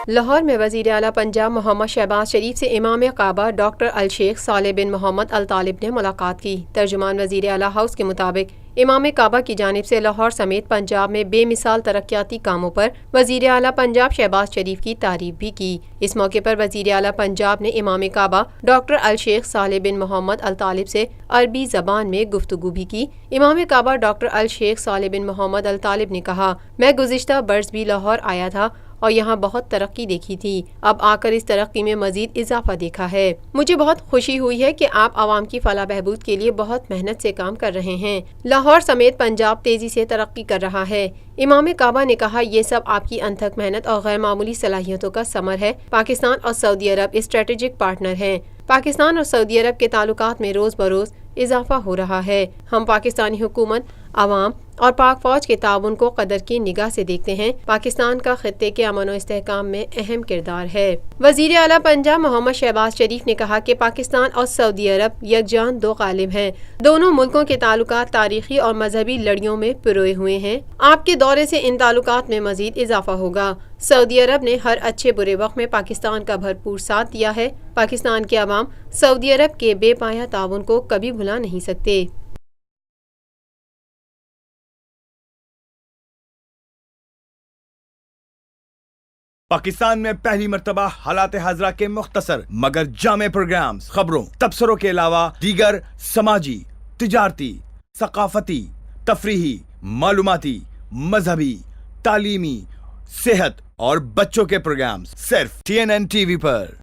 لاہور میں وزیر اعلیٰ پنجاب محمد شہباز شریف سے امام کعبہ ڈاکٹر الشیخ صالح بن محمد الطالب نے ملاقات کی۔ ترجمان وزیر اعلیٰ ہاؤس کے مطابق امام کعبہ کی جانب سے لاہور سمیت پنجاب میں بے مثال ترقیاتی کاموں پر وزیر اعلیٰ پنجاب شہباز شریف کی تعریف بھی کی۔ اس موقع پر وزیر اعلیٰ پنجاب نے امام کعبہ ڈاکٹر الشیخ صالح بن محمد الطالب سے عربی زبان میں گفتگو بھی کی۔ امام کعبہ ڈاکٹر الشیخ صالح بن محمد الطالب نے کہا، میں گزشتہ برس بھی لاہور آیا تھا اور یہاں بہت ترقی دیکھی تھی، اب آ کر اس ترقی میں مزید اضافہ دیکھا ہے۔ مجھے بہت خوشی ہوئی ہے کہ آپ عوام کی فلاح بہبود کے لیے بہت محنت سے کام کر رہے ہیں۔ لاہور سمیت پنجاب تیزی سے ترقی کر رہا ہے۔ امام کعبہ نے کہا، یہ سب آپ کی انتھک محنت اور غیر معمولی صلاحیتوں کا ثمر ہے۔ پاکستان اور سعودی عرب اسٹریٹجک پارٹنر ہیں۔ پاکستان اور سعودی عرب کے تعلقات میں روز بروز اضافہ ہو رہا ہے۔ ہم پاکستانی حکومت، عوام اور پاک فوج کے تعاون کو قدر کی نگاہ سے دیکھتے ہیں۔ پاکستان کا خطے کے امن و استحکام میں اہم کردار ہے۔ وزیر اعلیٰ پنجاب محمد شہباز شریف نے کہا کہ پاکستان اور سعودی عرب یکجان دو غالب ہیں۔ دونوں ملکوں کے تعلقات تاریخی اور مذہبی لڑیوں میں پروئے ہوئے ہیں۔ آپ کے دورے سے ان تعلقات میں مزید اضافہ ہوگا۔ سعودی عرب نے ہر اچھے برے وقت میں پاکستان کا بھرپور ساتھ دیا ہے۔ پاکستان کے عوام سعودی عرب کے بے پایہ تعاون کو کبھی بھلا نہیں سکتے۔ پاکستان میں پہلی مرتبہ حالات حاضرہ کے مختصر مگر جامع پروگرامز، خبروں، تبصروں کے علاوہ دیگر سماجی، تجارتی، ثقافتی، تفریحی، معلوماتی، مذہبی، تعلیمی، صحت اور بچوں کے پروگرامز صرف TNN TV پر۔